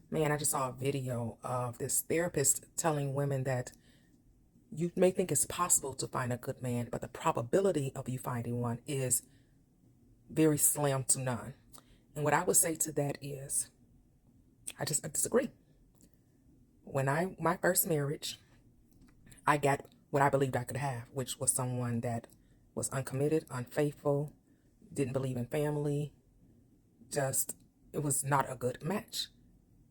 Man, I just saw a video of this therapist telling women that you may think it's possible to find a good man, but the probability of you finding one is very slim to none. And what I would say to that is, I disagree. My first marriage, I got what I believed I could have, which was someone that was uncommitted, unfaithful, didn't believe in family, it was not a good match.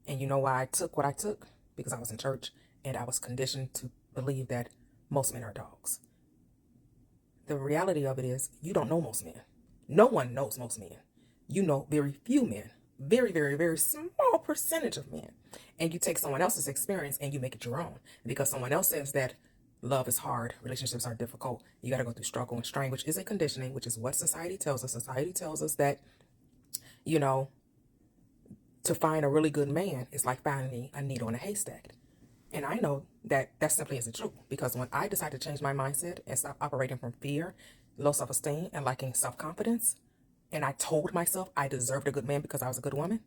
And you know why I took what I took? Because I was in church and I was conditioned to believe that most men are dogs. The reality of it is you don't know most men. No one knows most men. You know very few men. Very, very, very small percentage of men. And you take someone else's experience and you make it your own. Because someone else says that love is hard, relationships are difficult, you got to go through struggle and strain, which isn't conditioning, which is what society tells us. Society tells us that, you know, to find a really good man is like finding a needle in a haystack. And I know that that simply isn't true, because when I decided to change my mindset and stop operating from fear, low self-esteem, and lacking self-confidence, and I told myself I deserved a good man because I was a good woman,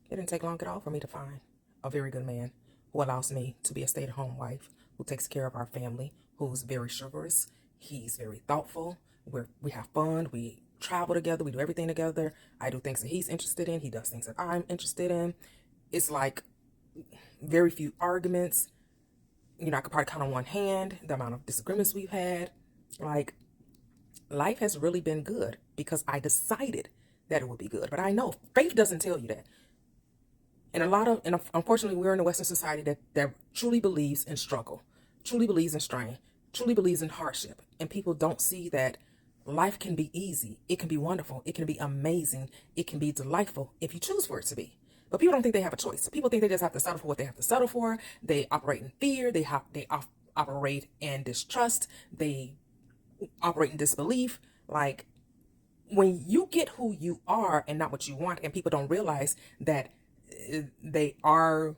it didn't take long at all for me to find a very good man who allows me to be a stay-at-home wife, who takes care of our family, who's very chivalrous, he's very thoughtful, we have fun, we travel together, we do everything together. I do things that he's interested in, he does things that I'm interested in. It's like very few arguments. You know, I could probably count on one hand the amount of disagreements we've had. Like, life has really been good because I decided that it would be good. But I know faith doesn't tell you that. And unfortunately, we're in a Western society that truly believes in struggle, truly believes in strain, truly believes in hardship. And people don't see that life can be easy. It can be wonderful. It can be amazing. It can be delightful if you choose for it to be. But people don't think they have a choice. People think they just have to settle for what they have to settle for. They operate in fear. They operate in distrust. They operate in disbelief. Like, when you get who you are and not what you want, and people don't realize that they are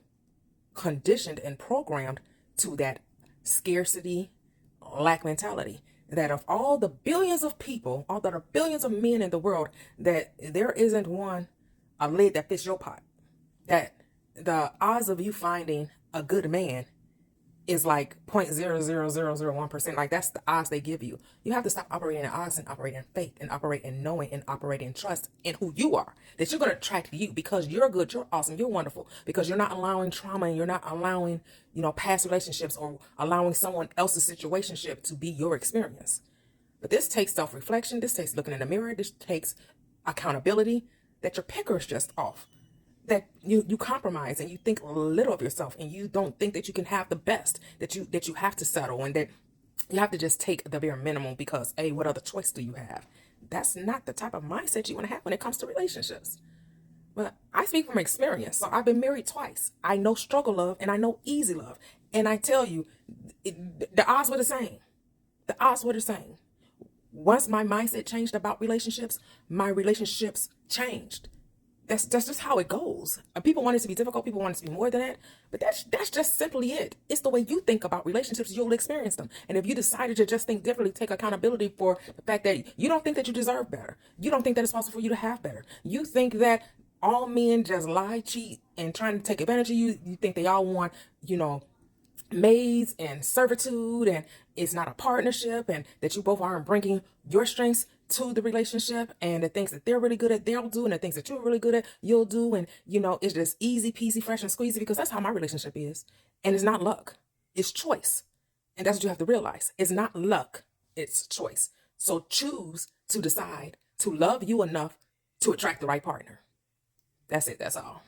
conditioned and programmed to that scarcity, lack mentality. That of all the billions of people, all there are billions of men in the world, that there isn't a lid that fits your pot. That the odds of you finding a good man is like 0.00001%. Like, that's the odds they give you. You have to stop operating in odds and operate in faith and operate in knowing and operate in trust in who you are. That you're going to attract you because you're good, you're awesome, you're wonderful. Because you're not allowing trauma and you're not allowing, past relationships or allowing someone else's situationship to be your experience. But this takes self-reflection. This takes looking in the mirror. This takes accountability, that your picker is just off. That you compromise and you think little of yourself, and you don't think that you can have the best, that you have to settle, and that you have to just take the bare minimum because, hey, what other choice do you have? That's not the type of mindset you want to have when it comes to relationships. But I speak from experience. So I've been married twice. I know struggle love and I know easy love. And I tell you, the odds were the same. The odds were the same. Once my mindset changed about relationships, my relationships changed. That's just how it goes. People want it to be difficult. People want it to be more than that. But that's just simply it. It's the way you think about relationships, you'll experience them. And if you decided to just think differently, take accountability for the fact that you don't think that you deserve better. You don't think that it's possible for you to have better. You think that all men just lie, cheat, and trying to take advantage of you. You think they all want, maids and servitude, and it's not a partnership, and that you both aren't bringing your strengths to the relationship, and the things that they're really good at they'll do, and the things that you're really good at you'll do, and it's just easy peasy, fresh and squeezy, because that's how my relationship is. And it's not luck, it's choice. And that's what you have to realize. It's not luck, it's choice. So choose to decide to love you enough to attract the right partner. That's it. That's all.